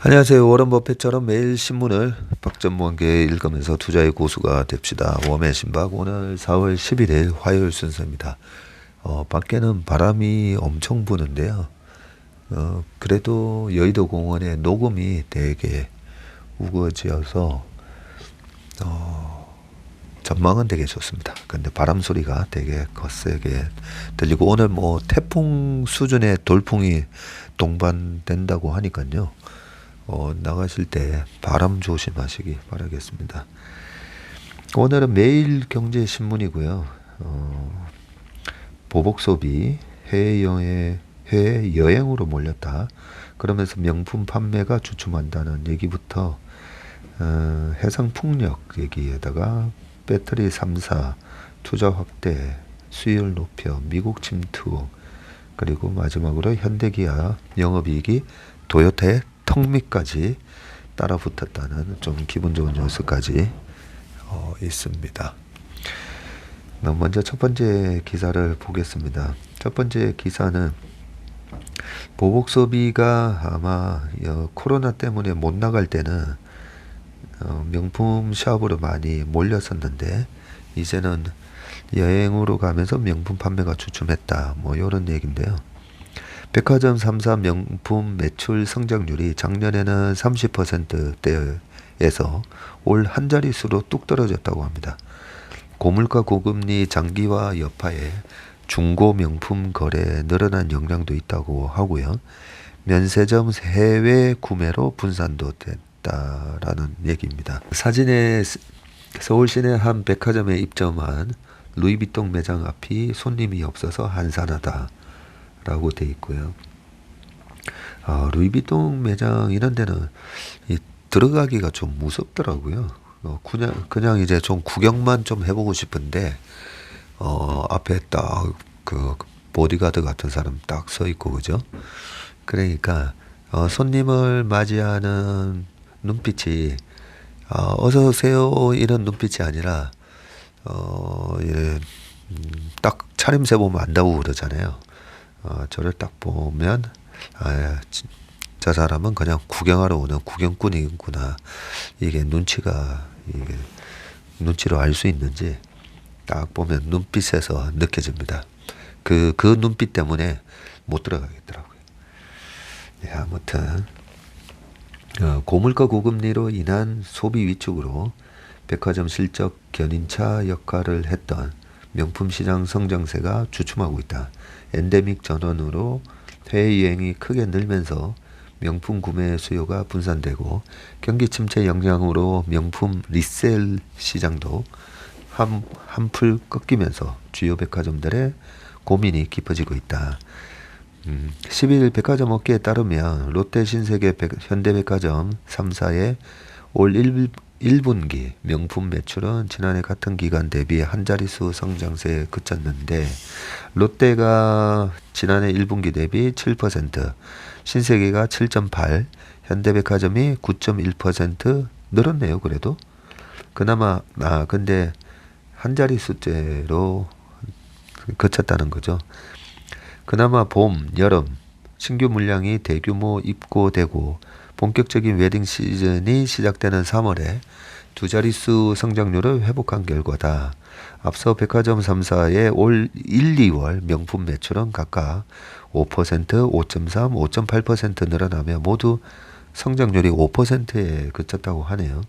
안녕하세요. 워런 버핏처럼 매일 신문을 박전무한께 읽으면서 투자의 고수가 됩시다. 웜의 신박 오늘 4월 11일 화요일 순서입니다. 밖에는 바람이 엄청 부는데요. 그래도 여의도 공원의 녹음이 되게 우거지어서 전망은 되게 좋습니다. 근데 바람 소리가 되게 거세게 들리고 오늘 뭐 태풍 수준의 돌풍이 동반된다고 하니까요. 나가실 때 바람 조심하시기 바라겠습니다. 오늘은 매일경제신문이고요. 보복 소비, 해외 여행으로 몰렸다. 그러면서 명품 판매가 주춤한다는 얘기부터 해상풍력 얘기에다가 배터리 3사 투자 확대, 수율 높여, 미국 침투, 그리고 마지막으로 현대기아 영업이익이 도요타의 턱 밑까지 따라 붙었다는 좀 기분 좋은 뉴스까지 있습니다. 먼저 첫 번째 기사를 보겠습니다. 첫 번째 기사는 보복 소비가 아마 코로나 때문에 못 나갈 때는 명품 샵으로 많이 몰렸었는데 이제는 여행으로 가면서 명품 판매가 주춤했다. 뭐 이런 얘기인데요. 백화점 3사 명품 매출 성장률이 작년에는 30%대에서 올 한 자릿수로 뚝 떨어졌다고 합니다. 고물가 고금리 장기화 여파에 중고 명품 거래 늘어난 영향도 있다고 하고요. 면세점 해외 구매로 분산도 됐다라는 얘기입니다. 사진에 서울 시내 한 백화점에 입점한 루이비통 매장 앞이 손님이 없어서 한산하다 라고 돼 있고요. 루이비통 매장 이런 데는 들어가기가 좀 무섭더라고요. 그냥 이제 좀 구경만 좀 해보고 싶은데 앞에 딱 그 보디가드 같은 사람 딱 서 있고 그죠? 그러니까 손님을 맞이하는 눈빛이 어서 오세요 이런 눈빛이 아니라 예, 딱 차림새 보면 안다고 그러잖아요. 저를 딱 보면 저 사람은 그냥 구경하러 오는 구경꾼이구나. 이게 눈치로 알 수 있는지 딱 보면 눈빛에서 느껴집니다. 그 눈빛 때문에 못 들어가겠더라고요. 예, 아무튼 고물가 고금리로 인한 소비 위축으로 백화점 실적 견인차 역할을 했던 명품 시장 성장세가 주춤하고 있다. 엔데믹 전환으로 해외여행이 크게 늘면서 명품 구매 수요가 분산되고 경기 침체 영향으로 명품 리셀 시장도 한풀 꺾이면서 주요 백화점들의 고민이 깊어지고 있다. 10일 백화점 업계에 따르면 롯데 신세계 현대백화점 3사의 올 1분기 명품 매출은 지난해 같은 기간 대비 한 자릿수 성장세에 그쳤는데 롯데가 지난해 1분기 대비 7%, 신세계가 7.8%, 현대백화점이 9.1% 늘었네요. 그래도 그나마 근데 한 자릿수째로 그쳤다는 거죠. 그나마 봄, 여름 신규 물량이 대규모 입고되고 본격적인 웨딩 시즌이 시작되는 3월에 두 자릿수 성장률을 회복한 결과다. 앞서 백화점 3사의 올 1, 2월 명품 매출은 각각 5%, 5.3, 5.8% 늘어나며 모두 성장률이 5%에 그쳤다고 하네요.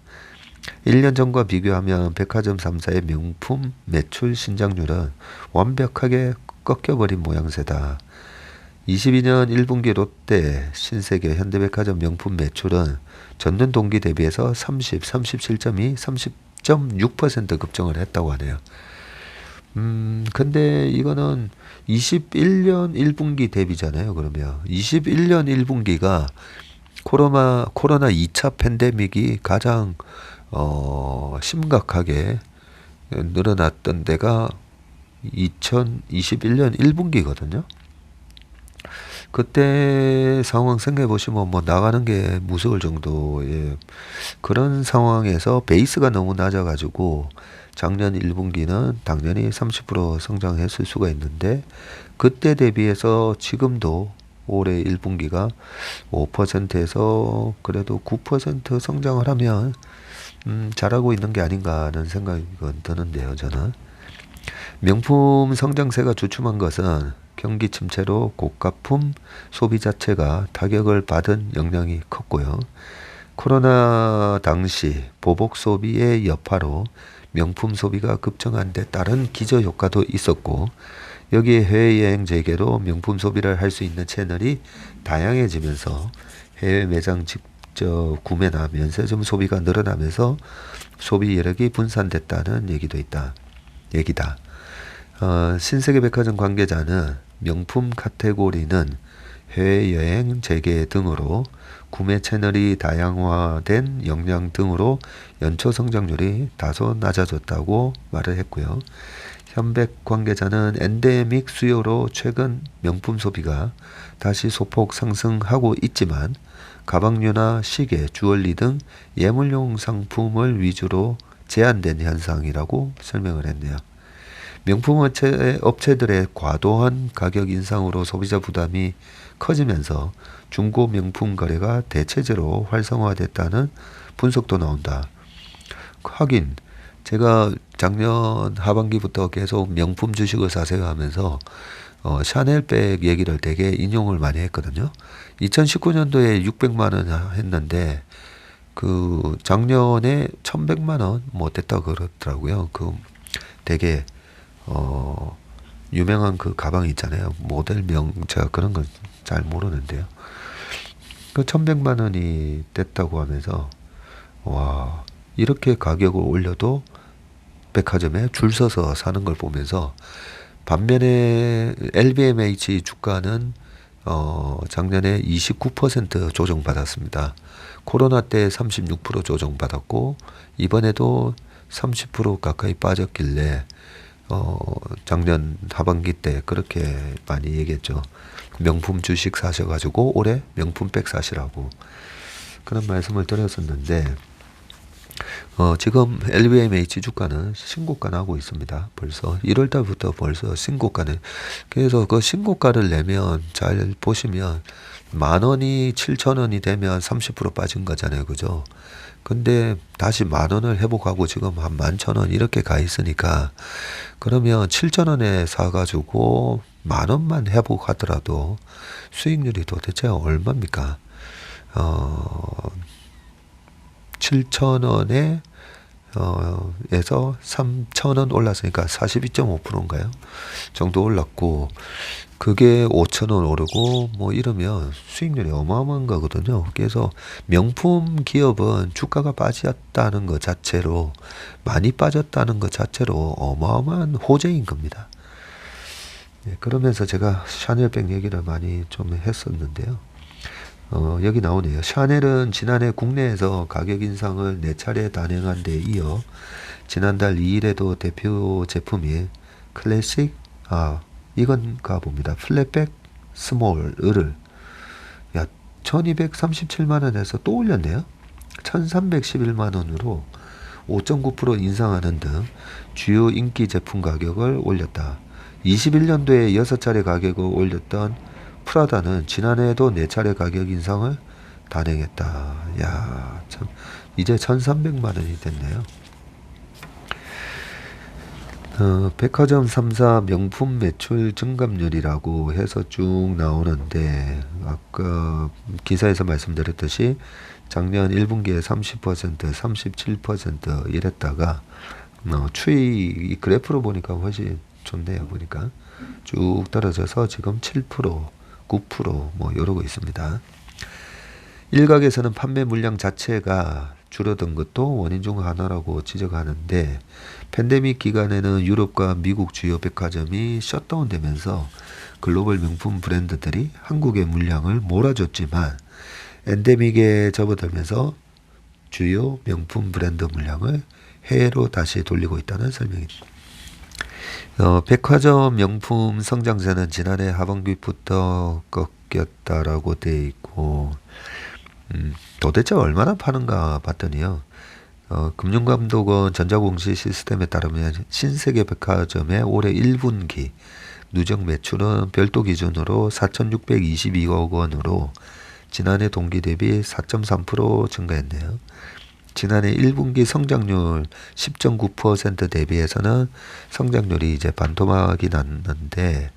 1년 전과 비교하면 백화점 3사의 명품 매출 신장률은 완벽하게 꺾여버린 모양새다. 22년 1분기 롯데, 신세계, 현대백화점 명품 매출은 전년 동기 대비해서 37.2, 30.6% 급증을 했다고 하네요. 근데 이거는 21년 1분기 대비잖아요. 그러면 21년 1분기가 코로나 2차 팬데믹이 가장 심각하게 늘어났던 데가 2021년 1분기거든요. 그때 상황 생각해 보시면 뭐 나가는 게 무서울 정도의 그런 상황에서 베이스가 너무 낮아가지고 작년 1분기는 당연히 30% 성장했을 수가 있는데 그때 대비해서 지금도 올해 1분기가 5%에서 그래도 9% 성장을 하면 잘하고 있는 게 아닌가 하는 생각이 드는데요, 저는. 명품 성장세가 주춤한 것은 경기 침체로 고가품 소비 자체가 타격을 받은 영향이 컸고요. 코로나 당시 보복 소비의 여파로 명품 소비가 급증한 데 따른 기저효과도 있었고, 여기에 해외여행 재개로 명품 소비를 할 수 있는 채널이 다양해지면서 해외 매장 직접 구매나 면세점 소비가 늘어나면서 소비 여력이 분산됐다는 얘기다. 신세계백화점 관계자는 명품 카테고리는 해외여행 재개 등으로 구매 채널이 다양화된 영향 등으로 연초 성장률이 다소 낮아졌다고 말을 했고요. 현백 관계자는 엔데믹 수요로 최근 명품 소비가 다시 소폭 상승하고 있지만 가방류나 시계, 주얼리 등 예물용 상품을 위주로 제한된 현상이라고 설명을 했네요. 명품 업체들의 과도한 가격 인상으로 소비자 부담이 커지면서 중고 명품 거래가 대체적으로 활성화됐다는 분석도 나온다. 하긴 제가 작년 하반기부터 계속 명품 주식을 사세요 하면서 샤넬백 얘기를 되게 인용을 많이 했거든요. 2019년도에 600만 원 했는데 그 작년에 1100만 원 뭐 됐다 그러더라고요. 그 되게 유명한 그 가방 있잖아요. 모델명 제가 그런 건 잘 모르는데요. 그 1100만 원이 됐다고 하면서 와, 이렇게 가격을 올려도 백화점에 줄 서서 사는 걸 보면서, 반면에 LVMH 주가는 작년에 29% 조정받았습니다. 코로나 때 36% 조정받았고 이번에도 30% 가까이 빠졌길래 작년 하반기 때 그렇게 많이 얘기했죠. 명품 주식 사셔가지고 올해 명품백 사시라고 그런 말씀을 드렸었는데, 지금 LVMH 주가는 신고가 나고 있습니다. 벌써 1월 달부터 벌써 신고가는. 그래서 그 신고가를 내면 잘 보시면 10,000원이 7,000원이 되면 30% 빠진 거잖아요. 그죠? 근데 다시 10,000원을 회복하고 지금 한 11,000원 이렇게 가 있으니까, 그러면 7,000원에 사가지고 10,000원만 회복하더라도 수익률이 도대체 얼마입니까? 7,000원에 에서 3,000원 올랐으니까 42.5%인가요? 정도 올랐고, 그게 5,000원 오르고 뭐 이러면 수익률이 어마어마한 거거든요. 그래서 명품 기업은 주가가 빠졌다는 것 자체로, 많이 빠졌다는 것 자체로 어마어마한 호재인 겁니다. 네, 그러면서 제가 샤넬백 얘기를 많이 좀 했었는데요. 여기 나오네요. 샤넬은 지난해 국내에서 가격 인상을 4차례 단행한 데 이어 지난달 2일에도 대표 제품인 클래식, 이건 가봅니다. 플랫백 스몰을 1237만원에서 또 올렸네요. 1311만원으로 5.9% 인상하는 등 주요 인기 제품 가격을 올렸다. 21년도에 6차례 가격을 올렸던 프라다는 지난해에도 4차례 가격 인상을 단행했다. 야, 참 이제 1,300만 원이 됐네요. 백화점 3사 명품 매출 증감률이라고 해서 쭉 나오는데, 아까 기사에서 말씀드렸듯이 작년 1분기에 30%, 37% 이랬다가 추이 그래프로 보니까 훨씬 좋네요. 보니까 쭉 떨어져서 지금 7%, 9% 뭐 이러고 있습니다. 일각에서는 판매 물량 자체가 줄어든 것도 원인 중 하나라고 지적하는데, 팬데믹 기간에는 유럽과 미국 주요 백화점이 셧다운되면서 글로벌 명품 브랜드들이 한국의 물량을 몰아줬지만, 엔데믹에 접어들면서 주요 명품 브랜드 물량을 해외로 다시 돌리고 있다는 설명입니다. 백화점 명품 성장세는 지난해 하반기부터 꺾였다라고 돼 있고, 도대체 얼마나 파는가 봤더니요. 금융감독원 전자공시 시스템에 따르면 신세계백화점의 올해 1분기 누적 매출은 별도 기준으로 4,622억 원으로 지난해 동기 대비 4.3% 증가했네요. 지난해 1분기 성장률 10.9% 대비해서는 성장률이 이제 반토막이 났는데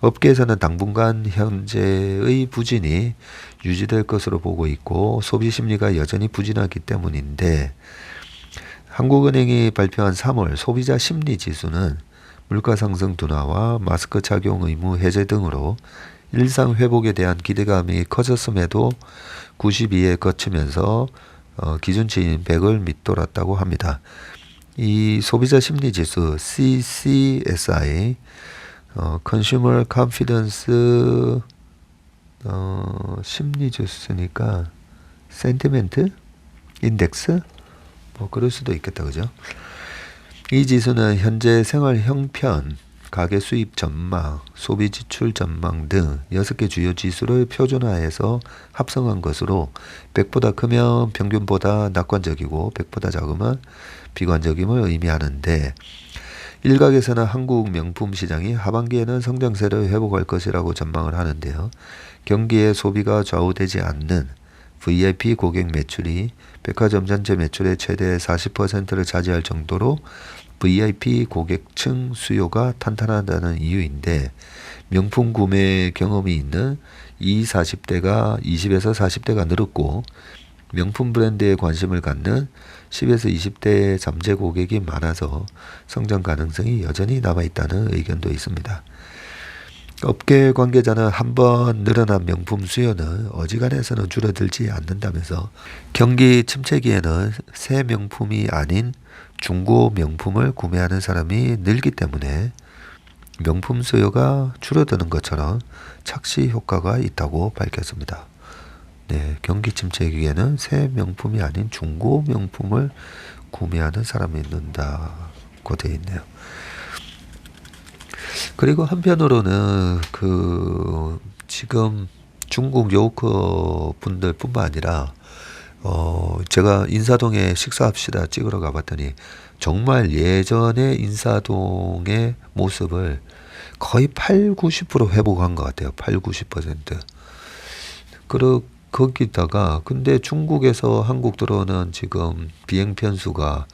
업계에서는 당분간 현재의 부진이 유지될 것으로 보고 있고 소비 심리가 여전히 부진하기 때문인데 한국은행이 발표한 3월 소비자 심리 지수는 물가 상승 둔화와 마스크 착용 의무 해제 등으로 일상 회복에 대한 기대감이 커졌음에도 92에 거치면서 기준치인 100을 밑돌았다고 합니다. 이 소비자 심리 지수 CCSI Consumer Confidence 심리 지수니까 센티멘트 인덱스 뭐 그럴 수도 있겠다, 그죠? 이 지수는 현재 생활 형편, 가계 수입 전망, 소비 지출 전망 등 6개 주요 지수를 표준화해서 합성한 것으로 100보다 크면 평균보다 낙관적이고 100보다 작으면 비관적임을 의미하는데 일각에서는 한국 명품 시장이 하반기에는 성장세를 회복할 것이라고 전망을 하는데요. 경기의 소비가 좌우되지 않는 VIP 고객 매출이 백화점 전체 매출의 최대 40%를 차지할 정도로 VIP 고객층 수요가 탄탄하다는 이유인데 명품 구매 경험이 있는 20, 40대가 20에서 40대가 늘었고 명품 브랜드에 관심을 갖는 10에서 20대 잠재 고객이 많아서 성장 가능성이 여전히 남아있다는 의견도 있습니다. 업계 관계자는 한번 늘어난 명품 수요는 어지간해서는 줄어들지 않는다면서 경기 침체기에는 새 명품이 아닌 중고 명품을 구매하는 사람이 늘기 때문에 명품 수요가 줄어드는 것처럼 착시 효과가 있다고 밝혔습니다. 네, 경기 침체기에는 새 명품이 아닌 중고 명품을 구매하는 사람이 는다고 되어 있네요. 그리고 한편으로는 지금 중국 요커 분들뿐만 아니라 제가 인사동에 식사합시다 찍으러 가봤더니 정말 예전에 인사동의 모습을 거의 80-90% 회복한 것 같아요. 80-90%. 거기다가 근데 중국에서 한국 들어오는 지금 비행 편수가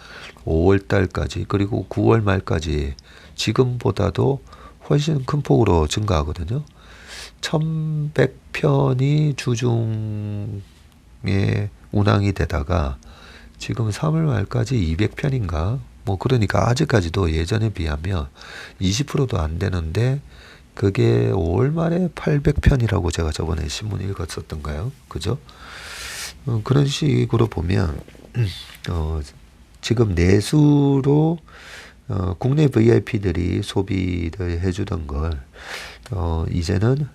5월 달까지 그리고 9월 말까지 지금보다도 훨씬 큰 폭으로 증가하거든요. 1100편이 주중에 운항이 되다가 지금 3월 말까지 200편인가 뭐 그러니까 아직까지도 예전에 비하면 20%도 안 되는데 그게 5월 말에 800편이라고 제가 저번에 신문 읽었었던가요? 그죠? 그런 식으로 보면 지금 내수로 국내 VIP들이 소비를 해주던 걸 이제는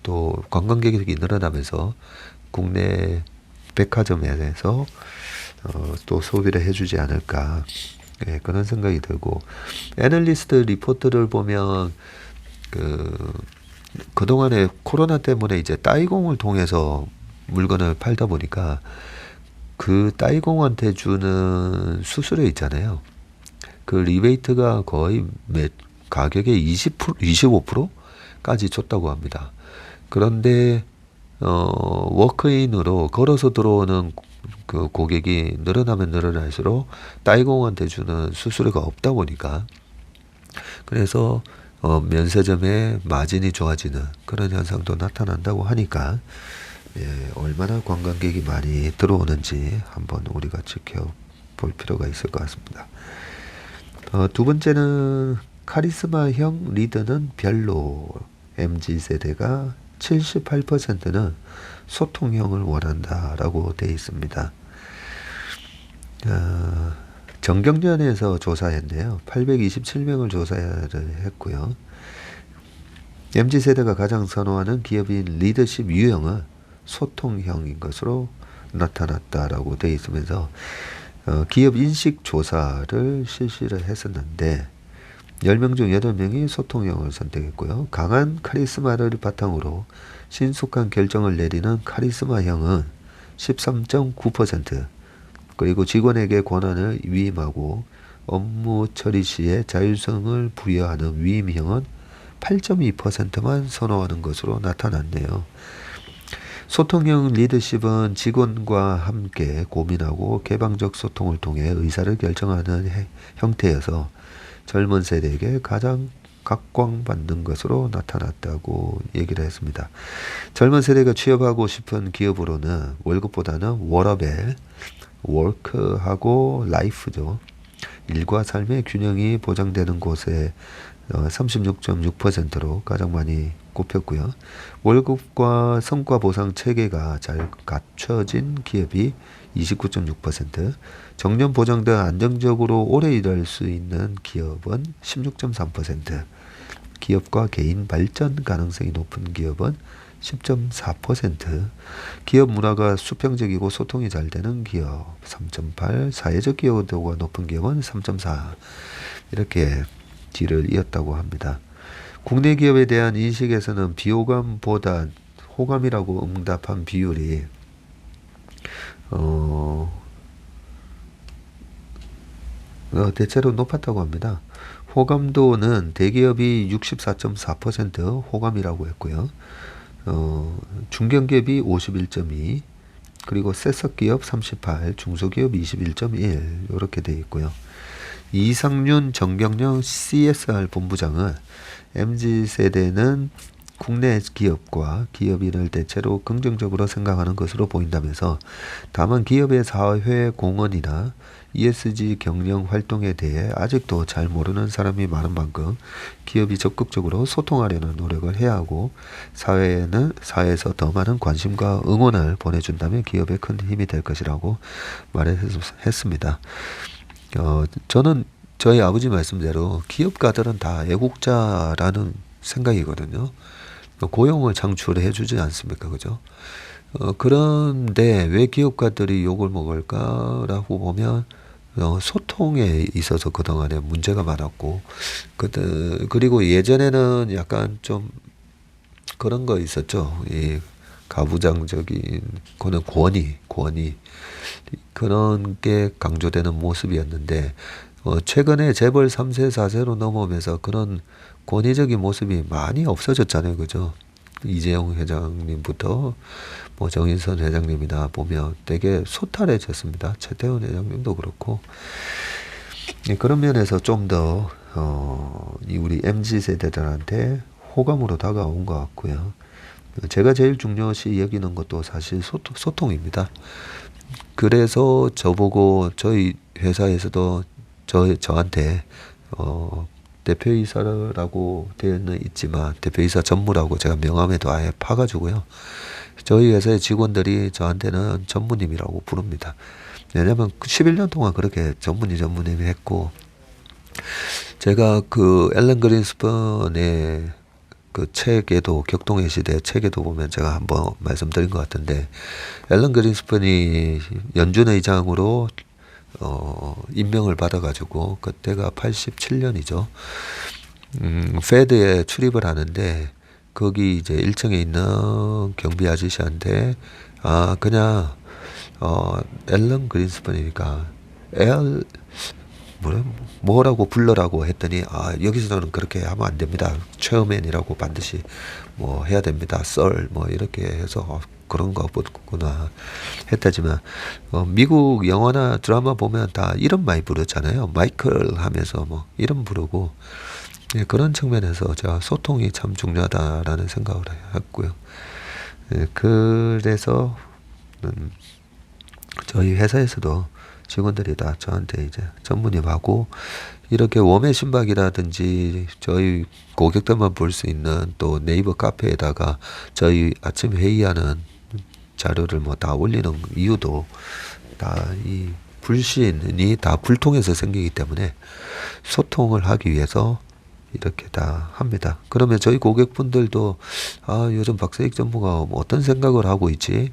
또 관광객이 늘어나면서 국내 백화점에서 또 소비를 해주지 않을까 그런 생각이 들고 애널리스트 리포트를 보면 그동안에 코로나 때문에 이제 따이공을 통해서 물건을 팔다 보니까 그 따이공한테 주는 수수료 있잖아요. 그 리베이트가 거의 가격의 25%까지 줬다고 합니다. 그런데 워크인으로 걸어서 들어오는 그 고객이 늘어나면 늘어날수록 따이공한테 주는 수수료가 없다 보니까 그래서 면세점의 마진이 좋아지는 그런 현상도 나타난다고 하니까 얼마나 관광객이 많이 들어오는지 한번 우리가 지켜볼 필요가 있을 것 같습니다. 두 번째는 카리스마형 리더는 별로. MZ세대가 78%는 소통형을 원한다라고 되어 있습니다. 정경련에서 조사했는데요. 827명을 조사를 했고요. MZ세대가 가장 선호하는 기업인 리더십 유형은 소통형인 것으로 나타났다라고 되어 있으면서 기업 인식 조사를 실시를 했었는데 10명 중 8명이 소통형을 선택했고요. 강한 카리스마를 바탕으로 신속한 결정을 내리는 카리스마형은 13.9%, 그리고 직원에게 권한을 위임하고 업무 처리 시에 자율성을 부여하는 위임형은 8.2%만 선호하는 것으로 나타났네요. 소통형 리더십은 직원과 함께 고민하고 개방적 소통을 통해 의사를 결정하는 형태여서 젊은 세대에게 가장 각광받는 것으로 나타났다고 얘기를 했습니다. 젊은 세대가 취업하고 싶은 기업으로는 월급보다는 워라밸, 워크하고 라이프죠. 일과 삶의 균형이 보장되는 곳에 36.6%로 가장 많이 꼽혔고요. 월급과 성과 보상 체계가 잘 갖춰진 기업이 29.6%, 정년 보장 등 안정적으로 오래 일할 수 있는 기업은 16.3%, 기업과 개인 발전 가능성이 높은 기업은 10.4%, 기업 문화가 수평적이고 소통이 잘 되는 기업 3.8, 사회적 기여도가 높은 기업은 3.4 이렇게 뒤를 이었다고 합니다. 국내 기업에 대한 인식에서는 비호감보다 호감이라고 응답한 비율이 대체로 높았다고 합니다. 호감도는 대기업이 64.4% 호감이라고 했고요. 중견기업이 51.2, 그리고 셋석기업 38, 중소기업 21.1 이렇게 되어 있고요. 이상윤 정경영 CSR 본부장은 MZ세대는 국내 기업과 기업인을 대체로 긍정적으로 생각하는 것으로 보인다면서, 다만 기업의 사회 공헌이나 ESG 경영 활동에 대해 아직도 잘 모르는 사람이 많은 만큼 기업이 적극적으로 소통하려는 노력을 해야 하고, 사회에서 더 많은 관심과 응원을 보내준다면 기업에 큰 힘이 될 것이라고 말했습니다. 저는 저희 아버지 말씀대로 기업가들은 다 애국자라는 생각이거든요. 고용을 창출해 주지 않습니까? 그죠? 그런데 왜 기업가들이 욕을 먹을까라고 보면, 소통에 있어서 그동안에 문제가 많았고, 그리고 예전에는 약간 좀 그런 거 있었죠. 이 가부장적인 그런 권위 그런 게 강조되는 모습이었는데, 최근에 재벌 3세 4세로 넘어오면서 그런 권위적인 모습이 많이 없어졌잖아요. 그죠? 이재용 회장님부터 뭐 정인선 회장님이나 보면 되게 소탈해졌습니다. 최태원 회장님도 그렇고. 그런 면에서 좀 더 우리 MZ세대들한테 호감으로 다가온 것 같고요. 제가 제일 중요시 여기는 것도 사실 소통입니다. 그래서 저보고 저희 회사에서도 저한테 대표이사라고 되어는 있지만 대표이사 전무라고 제가 명함에도 아예 파가지고요. 저희 회사의 직원들이 저한테는 전무님이라고 부릅니다. 왜냐면 11년 동안 그렇게 전무님이 했고, 제가 그 앨런 그린스펀의 그 책에도, 격동의 시대 책에도 보면 제가 한번 말씀드린 것 같은데, 앨런 그린스펀이 연준 의장으로 임명을 받아가지고, 그때가 87년이죠. 페드에 출입을 하는데, 거기 이제 1층에 있는 경비 아저씨한테, 그냥, 앨런 그린스펀이니까, 뭐라고 불러라고 했더니, 여기서는 그렇게 하면 안 됩니다. 체어맨이라고 반드시 뭐 해야 됩니다. 뭐 이렇게 해서, 그런 거 보구나 했다지만, 미국 영화나 드라마 보면 다 이름 많이 부르잖아요. 마이클 하면서 뭐 이름 부르고, 그런 측면에서 제가 소통이 참 중요하다라는 생각을 했고요. 그래서 저희 회사에서도 직원들이 다 저한테 이제 전무님하고, 이렇게 웜의 신박이라든지 저희 고객들만 볼 수 있는 또 네이버 카페에다가 저희 아침 회의하는 자료를 뭐 다 올리는 이유도 다 이 불신이 다 불통해서 생기기 때문에 소통을 하기 위해서 이렇게 다 합니다. 그러면 저희 고객분들도 요즘 박세익 전무가 어떤 생각을 하고 있지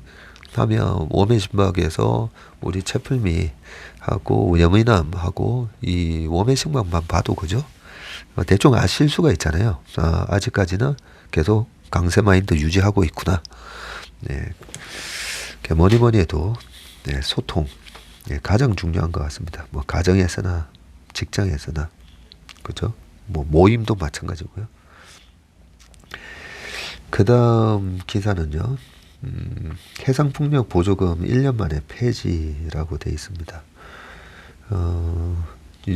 하면, 웜의 신박에서 우리 채플미 하고 여미남 하고 이 웜의 신박만 봐도 그죠? 대충 아실 수가 있잖아요. 아직까지는 계속 강세 마인드 유지하고 있구나. 네. 뭐니 해도 소통 가장 중요한 것 같습니다. 뭐 가정에서나 직장에서나 그죠? 뭐 모임도 마찬가지고요. 그 다음 기사는요. 해상풍력 보조금 1년 만에 폐지라고 돼 있습니다.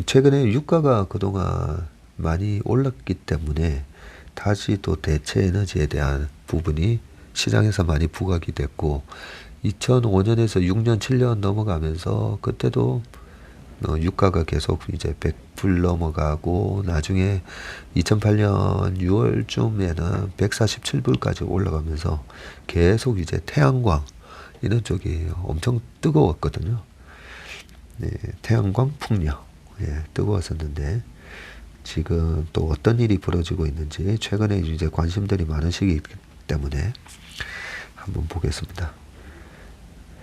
최근에 유가가 그동안 많이 올랐기 때문에 다시 또 대체 에너지에 대한 부분이 시장에서 많이 부각이 됐고 2005년에서 6년, 7년 넘어가면서 그때도 유가가 계속 이제 100불 넘어가고 나중에 2008년 6월쯤에는 147불까지 올라가면서 계속 이제 태양광 이런 쪽이 엄청 뜨거웠거든요. 네, 태양광 풍력 뜨거웠었는데 지금 또 어떤 일이 벌어지고 있는지 최근에 이제 관심들이 많은 시기이기 때문에 한번 보겠습니다.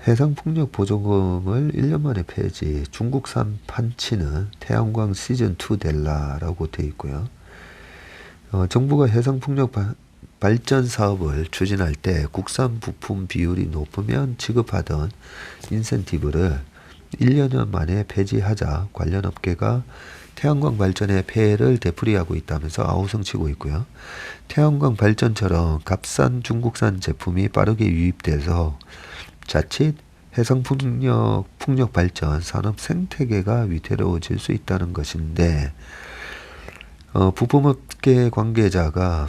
해상풍력 보조금을 1년 만에 폐지, 중국산 판치는 태양광 시즌2 될라라고 되어 있고요. 정부가 해상풍력 발전 사업을 추진할 때 국산 부품 비율이 높으면 지급하던 인센티브를 1년 만에 폐지하자 관련 업계가 태양광 발전의 폐해를 되풀이하고 있다면서 아우성치고 있고요. 태양광 발전처럼 값싼 중국산 제품이 빠르게 유입돼서 자칫 해상풍력 발전 산업 생태계가 위태로워질 수 있다는 것인데 부품업계 관계자가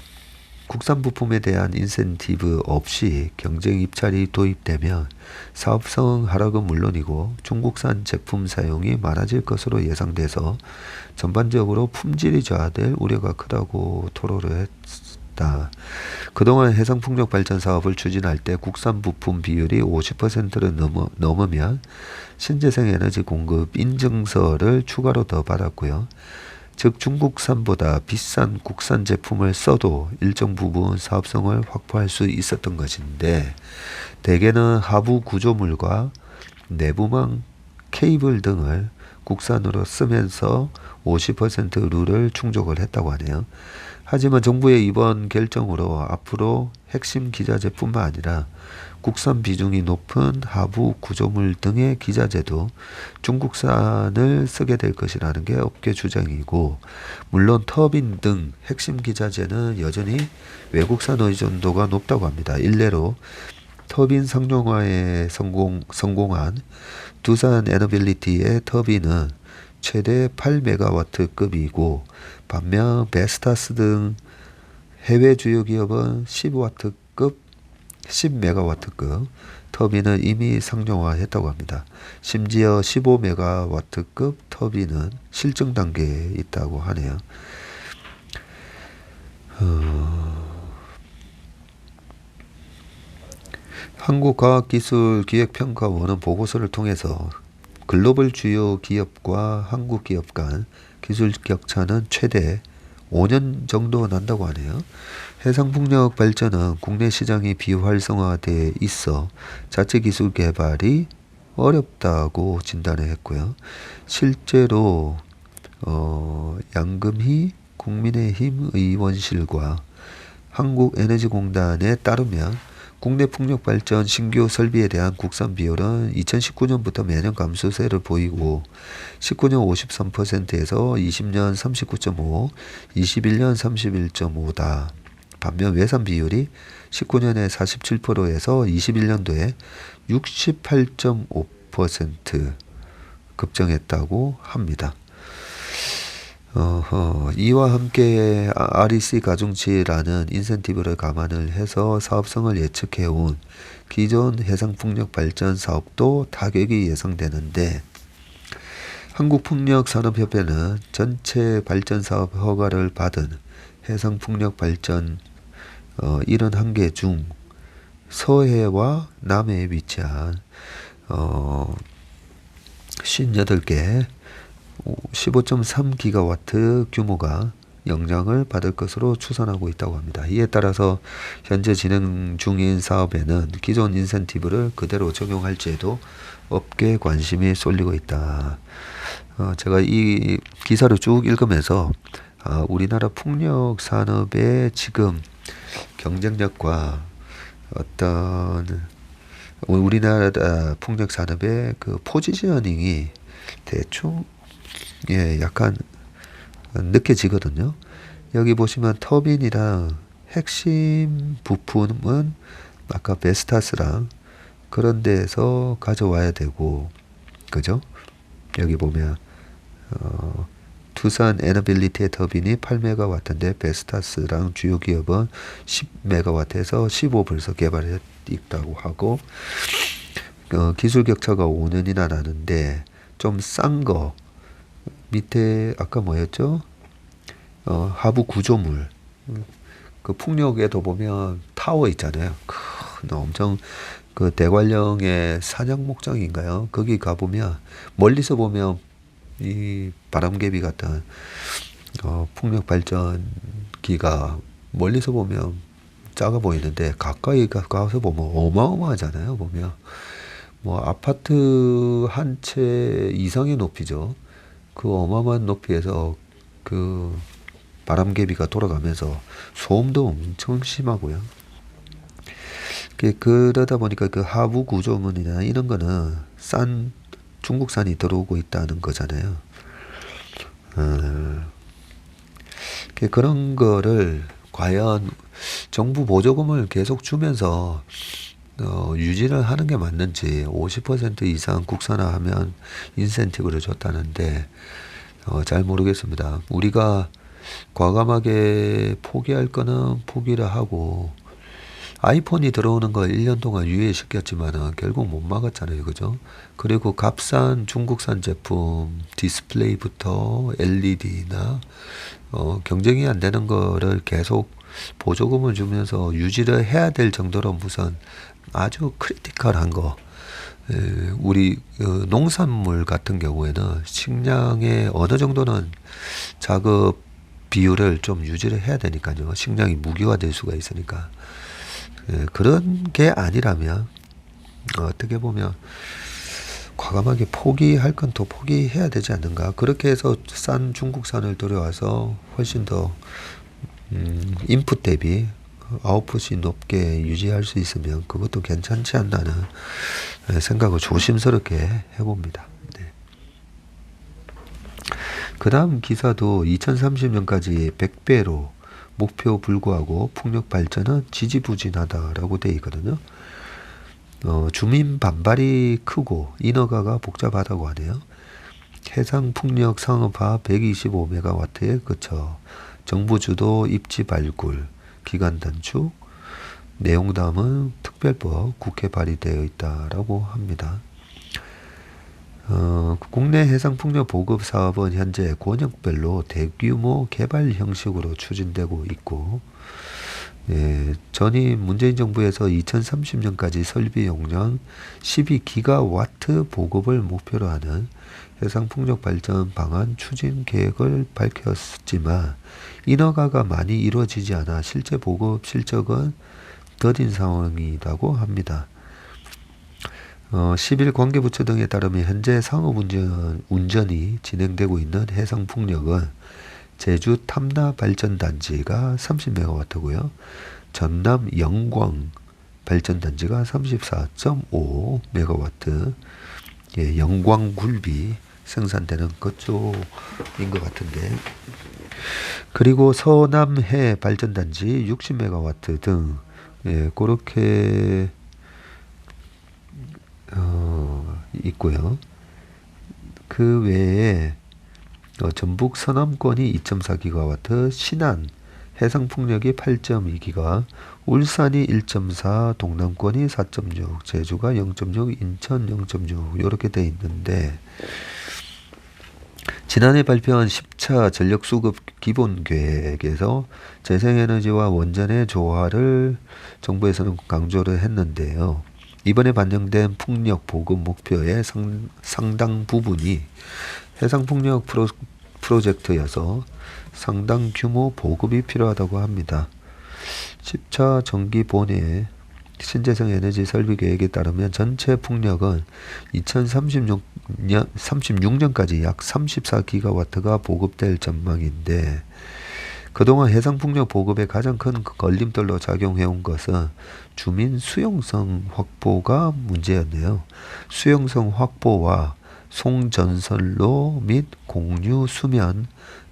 국산 부품에 대한 인센티브 없이 경쟁 입찰이 도입되면 사업성 하락은 물론이고 중국산 제품 사용이 많아질 것으로 예상돼서 전반적으로 품질이 저하될 우려가 크다고 토로를 했다. 그동안 해상풍력 발전 사업을 추진할 때 국산 부품 비율이 50%를 넘으면 신재생 에너지 공급 인증서를 추가로 더 받았고요. 즉 중국산보다 비싼 국산 제품을 써도 일정 부분 사업성을 확보할 수 있었던 것인데 대개는 하부 구조물과 내부망 케이블 등을 국산으로 쓰면서 50% 룰을 충족을 했다고 하네요. 하지만 정부의 이번 결정으로 앞으로 핵심 기자재뿐만 아니라 국산 비중이 높은 하부 구조물 등의 기자재도 중국산을 쓰게 될 것이라는 게 업계 주장이고 물론 터빈 등 핵심 기자재는 여전히 외국산 의존도가 높다고 합니다. 일례로 터빈 상용화에 성공한 두산 에너빌리티의 터빈은 최대 8메가와트급이고 반면 베스타스 등 해외 주요 기업은 10와트급, 10메가와트급 터빈을 이미 상용화했다고 합니다. 심지어 15메가와트급 터빈은 실증 단계에 있다고 하네요. 한국과학기술기획평가원은 보고서를 통해서 글로벌 주요 기업과 한국 기업 간 기술 격차는 최대 5년 정도 난다고 하네요. 해상풍력 발전은 국내 시장이 비활성화되어 있어 자체 기술 개발이 어렵다고 진단을 했고요. 실제로 양금희 국민의힘 의원실과 한국에너지공단에 따르면 국내 풍력 발전 신규 설비에 대한 국산 비율은 2019년부터 매년 감소세를 보이고 19년 53%에서 20년 39.5, 21년 31.5다. 반면 외산 비율이 19년에 47%에서 21년도에 68.5% 급증했다고 합니다. 이와 함께 REC 가중치라는 인센티브를 감안을 해서 사업성을 예측해온 기존 해상풍력 발전 사업도 타격이 예상되는데 한국풍력산업협회는 전체 발전 사업 허가를 받은 해상풍력 발전 71개 중 서해와 남해에 위치한 58개 15.3기가와트 규모가 영향을 받을 것으로 추산하고 있다고 합니다. 이에 따라서 현재 진행 중인 사업에는 기존 인센티브를 그대로 적용할지에도 업계 관심이 쏠리고 있다. 제가 이 기사를 쭉 읽으면서 우리나라 풍력 산업의 지금 경쟁력과 어떤 우리나라 풍력 산업의 그 포지셔닝이 대충 약간 느껴지거든요. 여기 보시면 터빈이랑 핵심 부품은 아까 베스타스랑 그런 데에서 가져와야 되고, 그죠? 여기 보면 투산 에너빌리티의 터빈이 8메가와트인데 베스타스랑 주요 기업은 10메가와트에서 15벌써 개발했다고 하고, 기술 격차가 5년이나 나는데 좀 싼 거 밑에 아까 뭐였죠? 하부 구조물. 그 풍력에도 보면 타워 있잖아요. 큰 엄청 그 대관령의 사냥 목장인가요? 거기 가보면 멀리서 보면 이 바람개비 같은 풍력 발전기가 멀리서 보면 작아 보이는데 가까이 가서 보면 어마어마하잖아요. 보면 뭐 아파트 한 채 이상의 높이죠. 그 어마어마한 높이에서 그 바람개비가 돌아가면서 소음도 엄청 심하고요. 그러다 보니까 그 하부 구조물이나 이런 거는 중국산이 들어오고 있다는 거잖아요. 그런 거를 과연 정부 보조금을 계속 주면서 유지를 하는 게 맞는지, 50% 이상 국산화하면 인센티브를 줬다는데 잘 모르겠습니다. 우리가 과감하게 포기할 거는 포기를 하고, 아이폰이 들어오는 거 1년 동안 유예시켰지만은 결국 못 막았잖아요. 그죠? 그리고 값싼 중국산 제품 디스플레이부터 LED나 경쟁이 안 되는 거를 계속 보조금을 주면서 유지를 해야 될 정도로 무슨 아주 크리티컬한 거, 우리 농산물 같은 경우에는 식량의 어느 정도는 작업 비율을 좀 유지를 해야 되니까요. 식량이 무기화될 수가 있으니까. 그런 게 아니라면 어떻게 보면 과감하게 포기할 건 또 포기해야 되지 않는가. 그렇게 해서 싼 중국산을 들여와서 훨씬 더 인풋 대비 아웃풋이 높게 유지할 수 있으면 그것도 괜찮지 않나는 생각을 조심스럽게 해봅니다. 네. 그 다음 기사도 2030년까지 100배로 목표 불구하고 풍력 발전은 지지부진하다라고 되어 있거든요. 주민 반발이 크고 인허가가 복잡하다고 하네요. 해상 풍력 상업화 125메가와트에 그쳐 정부 주도 입지 발굴, 기간 단축, 내용 다음은 특별법 국회 발의되어 있다라고 합니다. 국내 해상풍력 보급 사업은 현재 권역별로 대규모 개발 형식으로 추진되고 있고, 전임 문재인 정부에서 2030년까지 설비 용량 12기가와트 보급을 목표로 하는 해상풍력 발전 방안 추진 계획을 밝혔지만 인허가가 많이 이루어지지 않아 실제 보급 실적은 더딘 상황이라고 합니다. 10일 관계부처 등에 따르면 현재 상업운전이 진행되고 있는 해상풍력은 제주 탐나발전단지가 30메가와트고요. 전남 영광 발전단지가 34.5메가와트, 영광굴비 생산되는 그쪽인 것 같은데, 그리고 서남해 발전단지 60메가와트 등 그렇게 있고요. 그 외에 전북 서남권이 2.4기가와트, 신안 해상풍력이 8.2기가, 울산이 1.4, 동남권이 4.6, 제주가 0.6, 인천 0.6 이렇게 돼 있는데, 지난해 발표한 10차 전력수급 기본계획에서 재생에너지와 원전의 조화를 정부에서는 강조를 했는데요. 이번에 반영된 풍력 보급 목표의 상당 부분이 해상풍력 프로젝트여서 상당 규모 보급이 필요하다고 합니다. 10차 정기 본회 신재생 에너지 설비 계획에 따르면 전체 풍력은 2036년까지 약 34기가와트가 보급될 전망인데, 그동안 해상풍력 보급에 가장 큰 걸림돌로 작용해온 것은 주민 수용성 확보가 문제였네요. 수용성 확보와 송전선로 및 공유 수면,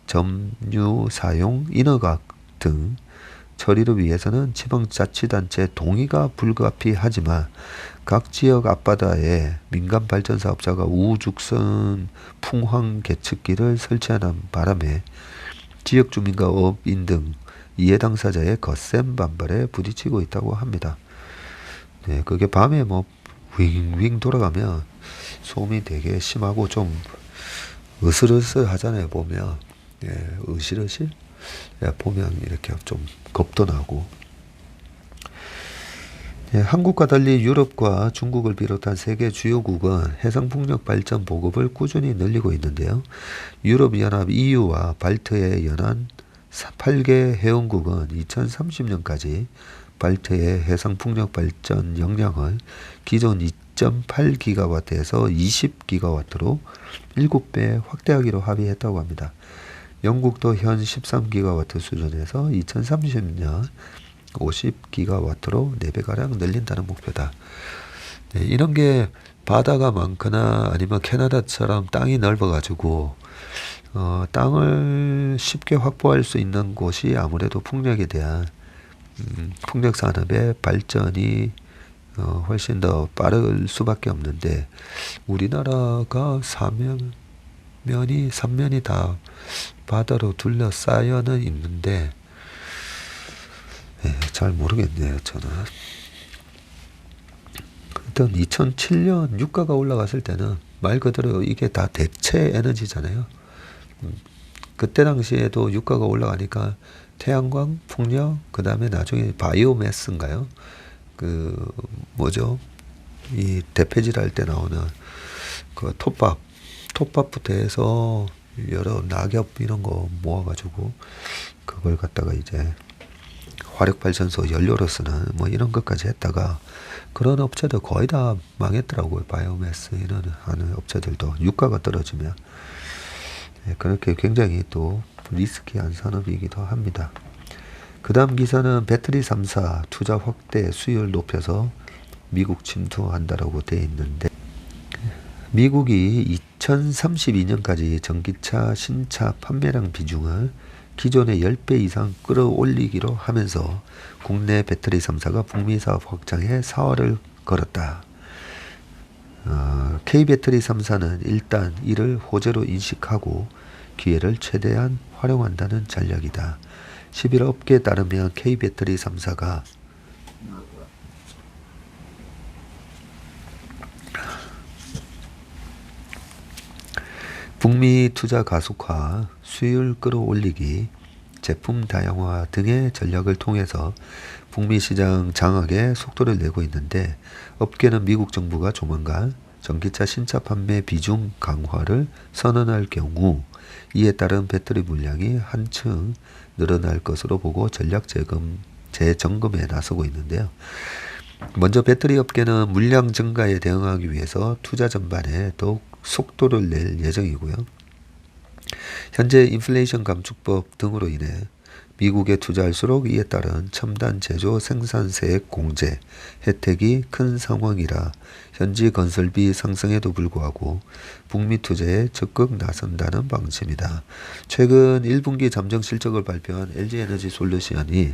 점유 사용 인허가 등 처리를 위해서는 지방자치단체 동의가 불가피하지만 각 지역 앞바다에 민간 발전 사업자가 우죽선 풍황 계측기를 설치하는 바람에 지역 주민과 업인 등 이해 당사자의 거센 반발에 부딪히고 있다고 합니다. 네, 그게 밤에 뭐 윙윙 돌아가면 소음이 되게 심하고 좀 으슬으슬하잖아요. 보면 으실으실 보면 이렇게 좀 겁도 나고. 한국과 달리 유럽과 중국을 비롯한 세계 주요국은 해상풍력 발전 보급을 꾸준히 늘리고 있는데요. 유럽연합 EU와 발트해 연안 8개 회원국은 2030년까지 발트해 해상풍력 발전 역량을 기존 2.8기가와트에서 20기가와트로 7배 확대하기로 합의했다고 합니다. 영국도 현 13기가와트 수준에서 2030년 50기가와트로 4배가량 늘린다는 목표다. 네, 이런 게 바다가 많거나 아니면 캐나다처럼 땅이 넓어가지고 땅을 쉽게 확보할 수 있는 곳이 아무래도 풍력에 대한 풍력 산업의 발전이 훨씬 더 빠를 수밖에 없는데, 우리나라가 삼면이 다 바다로 둘러싸여는 있는데 잘 모르겠네요. 저는 일단 2007년 유가가 올라갔을 때는 말 그대로 이게 다 대체 에너지잖아요. 그때 당시에도 유가가 올라가니까 태양광, 풍력, 그 다음에 나중에 바이오매스인가요? 이 대패질 할 때 나오는 그 톱밥부터 해서 여러 낙엽 이런 거 모아가지고 그걸 갖다가 이제 화력발전소 연료로 쓰는 뭐 이런 것까지 했다가 그런 업체들 거의 다 망했더라고요. 바이오매스 이런 하는 업체들도 유가가 떨어지면. 그렇게 굉장히 또 리스키한 산업이기도 합니다. 그 다음 기사는 배터리 3사 투자 확대 수율 높여서 미국 침투한다라고 되어 있는데, 미국이 2032년까지 전기차 신차 판매량 비중을 기존의 10배 이상 끌어올리기로 하면서 국내 배터리 3사가 북미 사업 확장에 사활을 걸었다. K배터리 3사는 일단 이를 호재로 인식하고 기회를 최대한 활용한다는 전략이다. 11월 업계에 따르면 K배터리 3사가 북미 투자 가속화, 수율 끌어올리기, 제품 다양화 등의 전략을 통해서 북미 시장 장악에 속도를 내고 있는데, 업계는 미국 정부가 조만간 전기차 신차 판매 비중 강화를 선언할 경우 이에 따른 배터리 물량이 한층 늘어날 것으로 보고 전략 재점검에 나서고 있는데요. 먼저 배터리 업계는 물량 증가에 대응하기 위해서 투자 전반에 더욱 속도를 낼 예정이고요. 현재 인플레이션 감축법 등으로 인해 미국에 투자할수록 이에 따른 첨단 제조 생산세액 공제 혜택이 큰 상황이라 현지 건설비 상승에도 불구하고 북미 투자에 적극 나선다는 방침이다. 최근 1분기 잠정 실적을 발표한 LG에너지솔루션이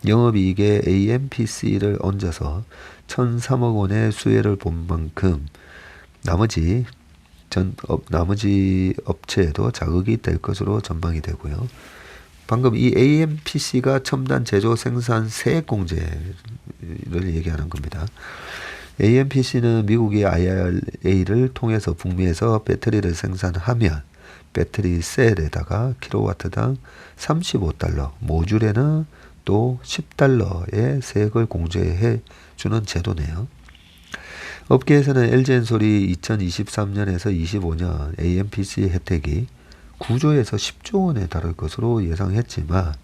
영업이익에 AMPC를 얹어서 1,003억 원의 수혜를 본 만큼 나머지 업체에도 자극이 될 것으로 전망이 되고요. 방금 이 AMPC가 첨단 제조 생산 세액 공제를 얘기하는 겁니다. AMPC는 미국의 IRA를 통해서 북미에서 배터리를 생산하면 배터리 셀에다가 킬로와트당 35달러, 모듈에는 또 10달러의 세액을 공제해 주는 제도네요. 업계에서는 LG엔솔이 2023년에서 25년 AMPC 혜택이 9조에서 10조 원에 달할 것으로 예상했지만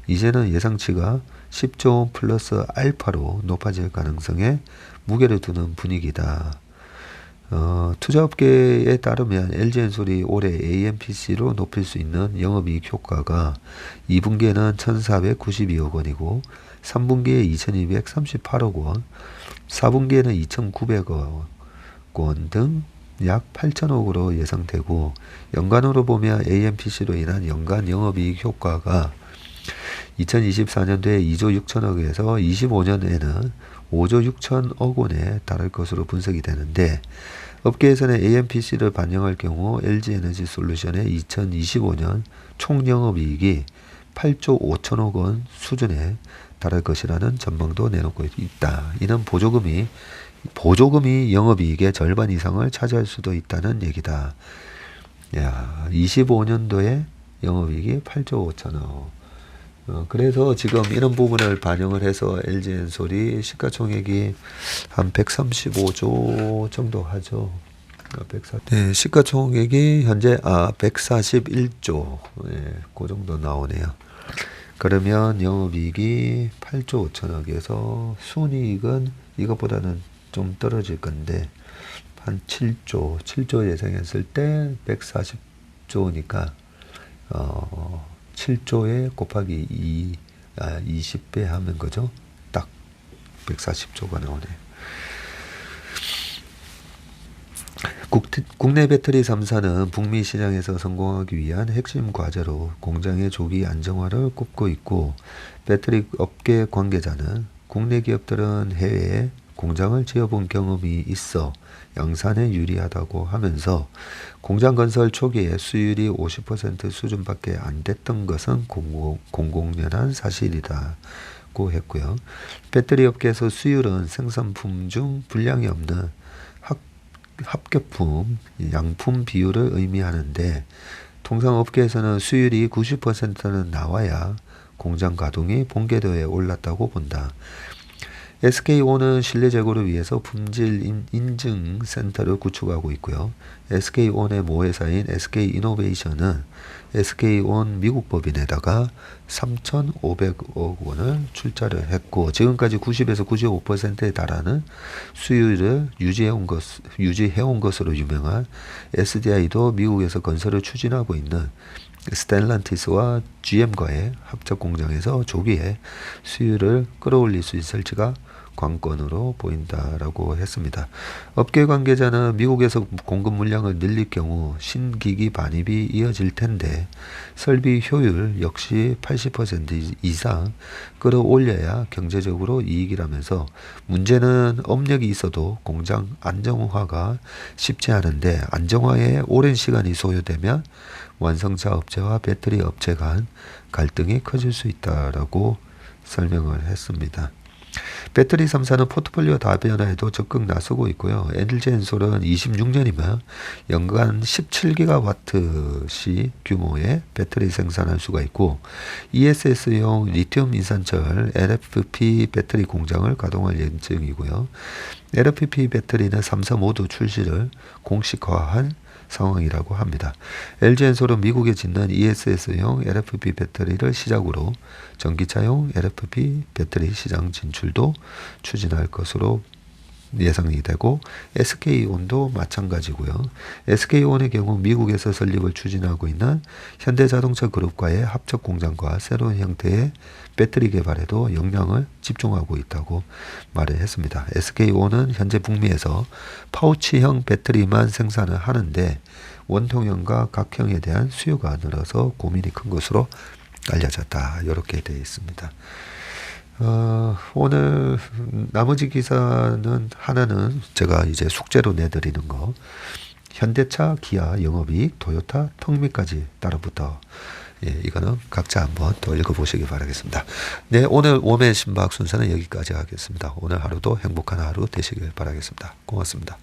이제는 예상치가 10조 원 플러스 알파로 높아질 가능성에 무게를 두는 분위기다. 투자업계에 따르면 LG엔솔이 올해 AMPC로 높일 수 있는 영업이익 효과가 2분기에는 1,492억 원이고 3분기에 2,238억 원, 4분기에는 2,900억 원 등 약 8천억으로 예상되고 연간으로 보면 AMPC로 인한 연간 영업이익 효과가 2024년도에 2조 6천억에서 25년에는 5조 6천억 원에 달할 것으로 분석이 되는데 업계에서는 AMPC를 반영할 경우 LG에너지솔루션의 2025년 총 영업이익이 8조 5천억 원 수준에 달할 것이라는 전망도 내놓고 있다. 이는 보조금이 영업이익의 절반 이상을 차지할 수도 있다는 얘기다. 야, 25년도에 영업이익이 8조 5천억. 그래서 지금 이런 부분을 반영을 해서 LG엔솔이 시가총액이 한 135조 정도 하죠. 네, 시가총액이 현재 141조, 예, 그 정도 나오네요. 그러면 영업이익이 8조 5천억에서 순이익은 이것보다는 좀 떨어질 건데 한 7조 예상했을 때 140조니까 7조에 곱하기 20배 하면 거죠. 딱 140조가 나오네요. 국내 배터리 3사는 북미 시장에서 성공하기 위한 핵심 과제로 공장의 조기 안정화를 꼽고 있고 배터리 업계 관계자는 국내 기업들은 해외에 공장을 지어본 경험이 있어 양산에 유리하다고 하면서 공장 건설 초기에 수율이 50% 수준밖에 안 됐던 것은 공공연한 사실이라고 했고요. 배터리 업계에서 수율은 생산품 중 분량이 없는 합격품, 양품 비율을 의미하는데 통상 업계에서는 수율이 90%는 나와야 공장 가동이 본궤도에 올랐다고 본다. SK온은 신뢰 제고를 위해서 품질 인증 센터를 구축하고 있고요. SK온의 모회사인 SK이노베이션은 SK온 미국 법인에다가 3,500억 원을 출자를 했고 지금까지 90에서 95%에 달하는 수율을 유지해온 것으로 유명한 SDI도 미국에서 건설을 추진하고 있는 스텔란티스와 GM과의 합작 공장에서 조기에 수율을 끌어올릴 수 있을지가 관건으로 보인다라고 했습니다. 업계 관계자는 미국에서 공급 물량을 늘릴 경우 신기기 반입이 이어질 텐데 설비 효율 역시 80% 이상 끌어올려야 경제적으로 이익이라면서 문제는 업력이 있어도 공장 안정화가 쉽지 않은데 안정화에 오랜 시간이 소요되면 완성차 업체와 배터리 업체 간 갈등이 커질 수 있다라고 설명을 했습니다. 배터리 3사는 포트폴리오 다변화에도 적극 나서고 있고요. LG엔솔은 26년이면 연간 17기가와트시 규모의 배터리 생산할 수가 있고 ESS용 리튬 인산철 LFP 배터리 공장을 가동할 예정이고요. LFP 배터리는 3사 모두 출시를 공식화한 상황이라고 합니다. LG엔솔은 미국에 짓는 ESS용 LFP 배터리를 시작으로 전기차용 LFP 배터리 시장 진출도 추진할 것으로 예상이 되고 SK온도 마찬가지고요. SK온의 경우 미국에서 설립을 추진하고 있는 현대자동차 그룹과의 합작 공장과 새로운 형태의 배터리 개발에도 역량을 집중하고 있다고 말을 했습니다. SK온은 현재 북미에서 파우치형 배터리만 생산을 하는데 원통형과 각형에 대한 수요가 늘어서 고민이 큰 것으로 알려졌다. 이렇게 되어 있습니다. 오늘 나머지 기사는 하나는 제가 이제 숙제로 내드리는 거. 현대차, 기아, 영업이익, 토요타, 턱밑까지 따라붙어. 예, 이거는 각자 한번 더 읽어보시기 바라겠습니다. 네, 오늘 오메 신박 순서는 여기까지 하겠습니다. 오늘 하루도 행복한 하루 되시길 바라겠습니다. 고맙습니다.